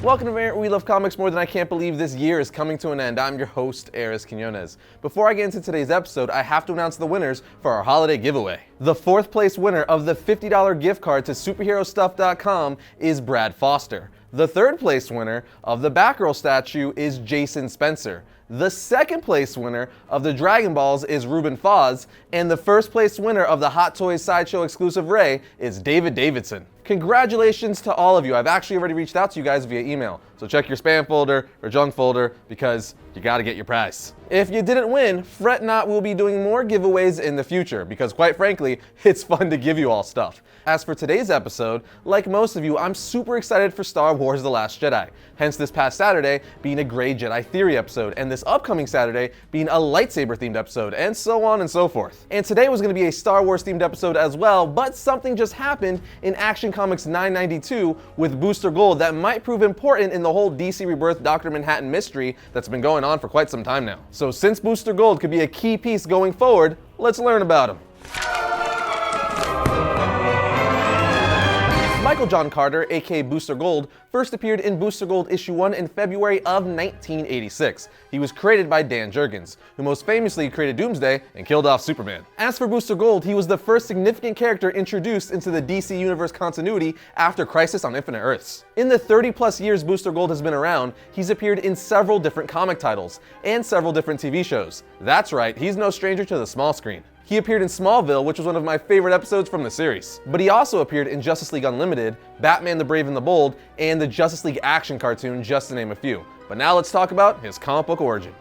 Welcome to Where We Love Comics More Than I Can't Believe This Year is coming to an end. I'm your host, Arris. Before I get into today's episode, I have to announce the winners for our holiday giveaway. The fourth place winner of the $50 gift card to superherostuff.com is Brad Foster. The third place winner of the Batgirl statue is Jason Spencer. The second place winner of the Dragon Balls is Ruben Foz, and the first place winner of the Hot Toys Sideshow exclusive Ray is David Davidson. Congratulations to all of you. I've actually already reached out to you guys via email, so check your spam folder or junk folder because you gotta get your prize. If you didn't win, fret not, we'll be doing more giveaways in the future because quite frankly, it's fun to give you all stuff. As for today's episode, like most of you, I'm super excited for Star Wars The Last Jedi, hence this past Saturday being a Grey Jedi Theory episode, and this upcoming Saturday being a lightsaber themed episode, and so on and so forth. And today was going to be a Star Wars themed episode as well, but something just happened in Action Comics 992 with Booster Gold that might prove important in the whole DC Rebirth Dr. Manhattan mystery that's been going on for quite some time now. So since Booster Gold could be a key piece going forward, let's learn about him. Michael John Carter, aka Booster Gold, first appeared in Booster Gold issue 1 in February of 1986. He was created by Dan Jurgens, who most famously created Doomsday and killed off Superman. As for Booster Gold, he was the first significant character introduced into the DC Universe continuity after Crisis on Infinite Earths. In the 30+ years Booster Gold has been around, he's appeared in several different comic titles and several different TV shows. That's right, he's no stranger to the small screen. He appeared in Smallville, which was one of my favorite episodes from the series. But he also appeared in Justice League Unlimited, Batman the Brave and the Bold, and the Justice League action cartoon, just to name a few. But now let's talk about his comic book origin.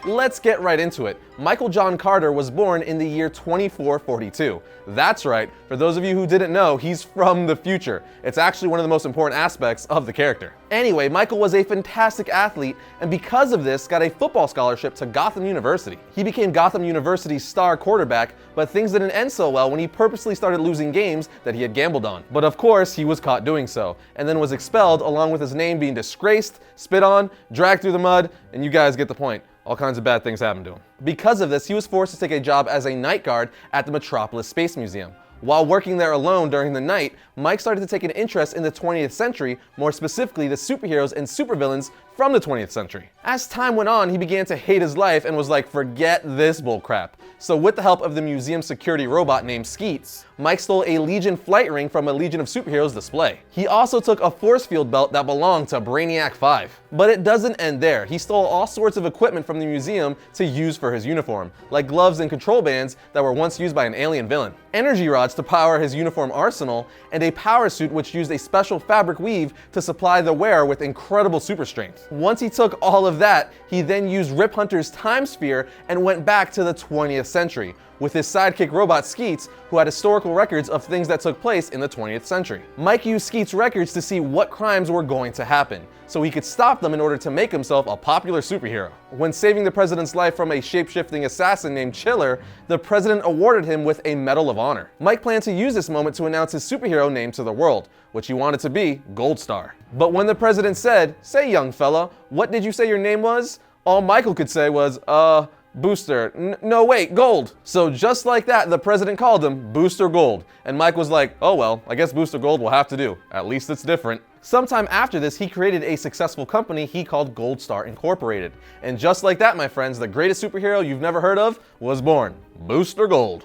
Let's get right into it. Michael John Carter was born in the year 2442. That's right, for those of you who didn't know, he's from the future. It's actually one of the most important aspects of the character. Anyway, Michael was a fantastic athlete, and because of this, got a football scholarship to Gotham University. He became Gotham University's star quarterback, but things didn't end so well when he purposely started losing games that he had gambled on. But of course, he was caught doing so, and then was expelled along with his name being disgraced, spit on, dragged through the mud, and you guys get the point. All kinds of bad things happened to him. Because of this, he was forced to take a job as a night guard at the Metropolis Space Museum. While working there alone during the night, Mike started to take an interest in the 20th century, more specifically the superheroes and supervillains from the 20th century. As time went on, he began to hate his life and was like, forget this bullcrap. So with the help of the museum security robot named Skeets, Mike stole a Legion flight ring from a Legion of Superheroes display. He also took a force field belt that belonged to Brainiac 5. But it doesn't end there. He stole all sorts of equipment from the museum to use for his uniform, like gloves and control bands that were once used by an alien villain, energy rods to power his uniform arsenal, and a power suit which used a special fabric weave to supply the wearer with incredible super strength. Once he took all of that, he then used Rip Hunter's time sphere and went back to the 20th century with his sidekick robot Skeets, who had historical records of things that took place in the 20th century. Mike used Skeets' records to see what crimes were going to happen, so he could stop them in order to make himself a popular superhero. When saving the president's life from a shape-shifting assassin named Chiller, the president awarded him with a Medal of Honor. Mike planned to use this moment to announce his superhero name to the world, which he wanted to be Gold Star. But when the president said, "Say, young fella, what did you say your name was?" all Michael could say was, Booster. No, wait, Gold. So just like that, the president called him Booster Gold. And Mike was like, oh well, I guess Booster Gold will have to do. At least it's different. Sometime after this, he created a successful company he called Gold Star Incorporated. And just like that, my friends, the greatest superhero you've never heard of was born. Booster Gold.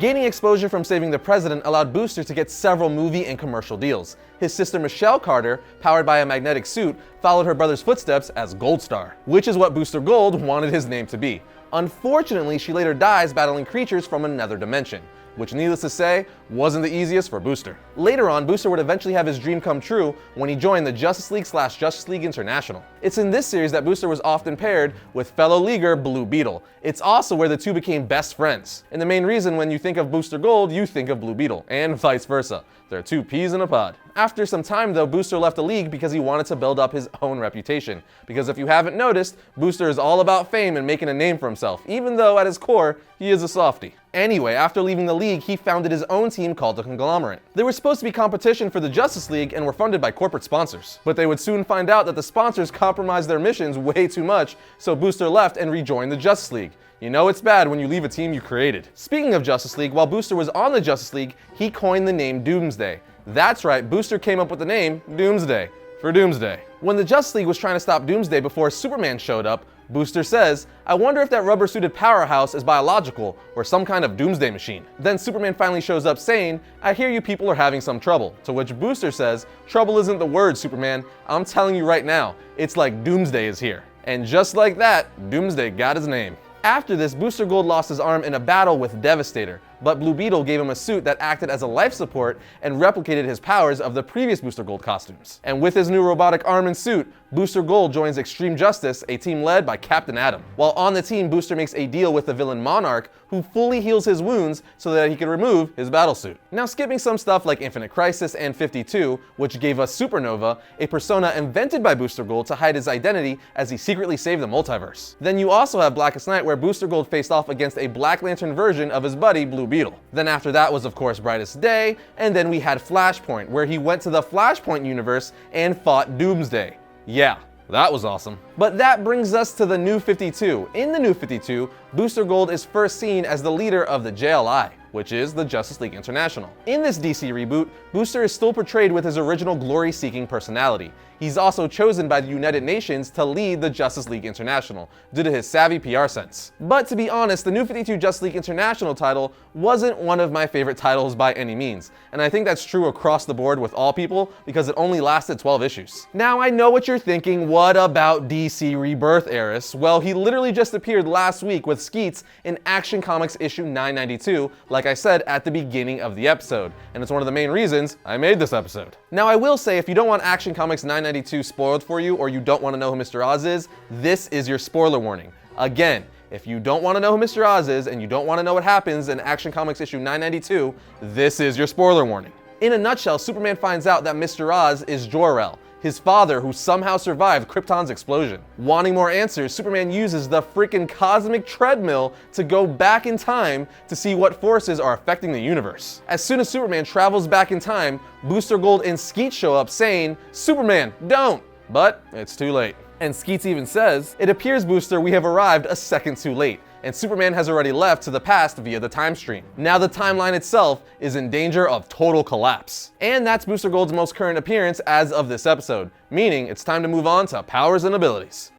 Gaining exposure from saving the president allowed Booster to get several movie and commercial deals. His sister Michelle Carter, powered by a magnetic suit, followed her brother's footsteps as Gold Star, which is what Booster Gold wanted his name to be. Unfortunately, she later dies battling creatures from another dimension, which needless to say, wasn't the easiest for Booster. Later on, Booster would eventually have his dream come true when he joined the Justice League / Justice League International. It's in this series that Booster was often paired with fellow leaguer Blue Beetle. It's also where the two became best friends. And the main reason when you think of Booster Gold, you think of Blue Beetle, and vice versa. They're two peas in a pod. After some time though, Booster left the league because he wanted to build up his own reputation. Because if you haven't noticed, Booster is all about fame and making a name for himself, even though at his core, he is a softie. Anyway, after leaving the league, he founded his own team called the Conglomerate. They were supposed to be competition for the Justice League and were funded by corporate sponsors. But they would soon find out that the sponsors compromised their missions way too much, so Booster left and rejoined the Justice League. You know it's bad when you leave a team you created. Speaking of Justice League, while Booster was on the Justice League, he coined the name Doomsday. That's right, Booster came up with the name Doomsday for Doomsday. When the Justice League was trying to stop Doomsday before Superman showed up, Booster says, "I wonder if that rubber-suited powerhouse is biological or some kind of doomsday machine." Then Superman finally shows up saying, "I hear you people are having some trouble." To which Booster says, "Trouble isn't the word, Superman. I'm telling you right now, it's like Doomsday is here." And just like that, Doomsday got his name. After this, Booster Gold lost his arm in a battle with Devastator, but Blue Beetle gave him a suit that acted as a life support and replicated his powers of the previous Booster Gold costumes. And with his new robotic arm and suit, Booster Gold joins Extreme Justice, a team led by Captain Atom. While on the team, Booster makes a deal with the villain Monarch, who fully heals his wounds so that he can remove his battlesuit. Now, skipping some stuff like Infinite Crisis and 52, which gave us Supernova, a persona invented by Booster Gold to hide his identity as he secretly saved the multiverse. Then you also have Blackest Night, where Booster Gold faced off against a Black Lantern version of his buddy Blue Beetle. Then after that was of course Brightest Day, and then we had Flashpoint, where he went to the Flashpoint universe and fought Doomsday. Yeah, that was awesome. But that brings us to the New 52. In the New 52, Booster Gold is first seen as the leader of the JLI, which is the Justice League International. In this DC reboot, Booster is still portrayed with his original glory-seeking personality. He's also chosen by the United Nations to lead the Justice League International, due to his savvy PR sense. But to be honest, the New 52 Justice League International title wasn't one of my favorite titles by any means, and I think that's true across the board with all people because it only lasted 12 issues. Now I know what you're thinking, what about DC Rebirth, Arris? Well, he literally just appeared last week with Skeets in Action Comics issue 992, like I said at the beginning of the episode, and it's one of the main reasons I made this episode. Now I will say, if you don't want Action Comics 992 spoiled for you, or you don't want to know who Mr. Oz is, this is your spoiler warning. Again, if you don't want to know who Mr. Oz is and you don't want to know what happens in Action Comics issue 992, this is your spoiler warning. In a nutshell, Superman finds out that Mr. Oz is Jor-El, his father who somehow survived Krypton's explosion. Wanting more answers, Superman uses the freaking cosmic treadmill to go back in time to see what forces are affecting the universe. As soon as Superman travels back in time, Booster Gold and Skeet show up saying, "Superman, don't!" But it's too late. And Skeets even says, "It appears, Booster, we have arrived a second too late, and Superman has already left to the past via the time stream. Now the timeline itself is in danger of total collapse." And that's Booster Gold's most current appearance as of this episode, meaning it's time to move on to powers and abilities.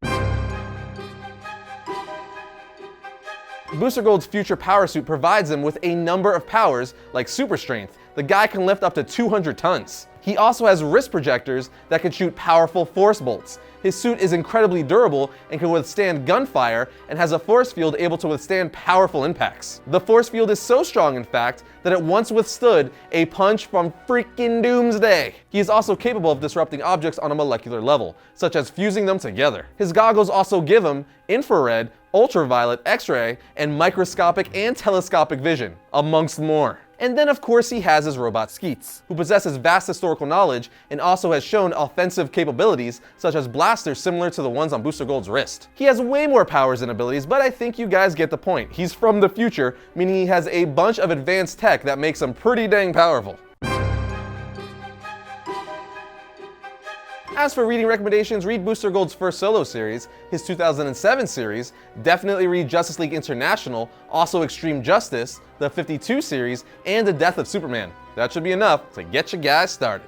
Booster Gold's future power suit provides him with a number of powers like super strength. The guy can lift up to 200 tons. He also has wrist projectors that can shoot powerful force bolts. His suit is incredibly durable and can withstand gunfire and has a force field able to withstand powerful impacts. The force field is so strong, in fact, that it once withstood a punch from freaking Doomsday. He is also capable of disrupting objects on a molecular level, such as fusing them together. His goggles also give him infrared, ultraviolet, X-ray, and microscopic and telescopic vision, amongst more. And then of course he has his robot Skeets, who possesses vast historical knowledge and also has shown offensive capabilities such as blasters similar to the ones on Booster Gold's wrist. He has way more powers and abilities, but I think you guys get the point. He's from the future, meaning he has a bunch of advanced tech that makes him pretty dang powerful. As for reading recommendations, read Booster Gold's first solo series, his 2007 series, definitely read Justice League International, also Extreme Justice, the 52 series, and The Death of Superman. That should be enough to get you guys started.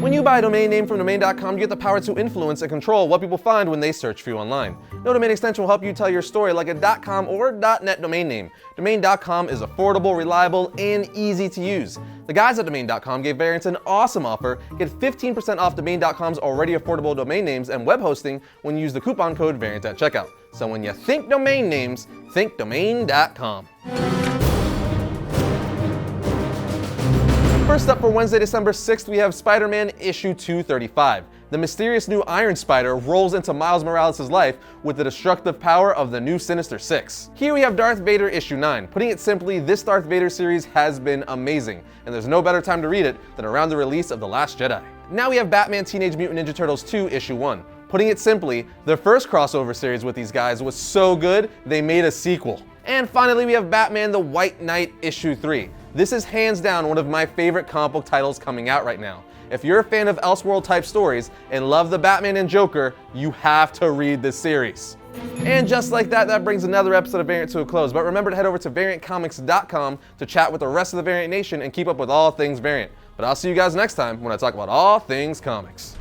When you buy a domain name from domain.com, you get the power to influence and control what people find when they search for you online. No domain extension will help you tell your story like a .com or .net domain name. Domain.com is affordable, reliable, and easy to use. The guys at domain.com gave variants an awesome offer. Get 15% off domain.com's already affordable domain names and web hosting when you use the coupon code variant at checkout. So when you think domain names, think domain.com. First up for Wednesday, December 6th, we have Spider-Man issue 235. the mysterious new Iron Spider rolls into Miles Morales' life with the destructive power of the new Sinister Six. Here we have Darth Vader issue 9. Putting it simply, this Darth Vader series has been amazing, and there's no better time to read it than around the release of The Last Jedi. Now we have Batman Teenage Mutant Ninja Turtles 2 issue 1. Putting it simply, the first crossover series with these guys was so good, they made a sequel. And finally, we have Batman the White Knight issue 3. This is hands down one of my favorite comic book titles coming out right now. If you're a fan of Elseworld type stories and love the Batman and Joker, you have to read this series. And just like that, that brings another episode of Variant to a close. But remember to head over to variantcomics.com to chat with the rest of the Variant Nation and keep up with all things Variant. But I'll see you guys next time when I talk about all things comics.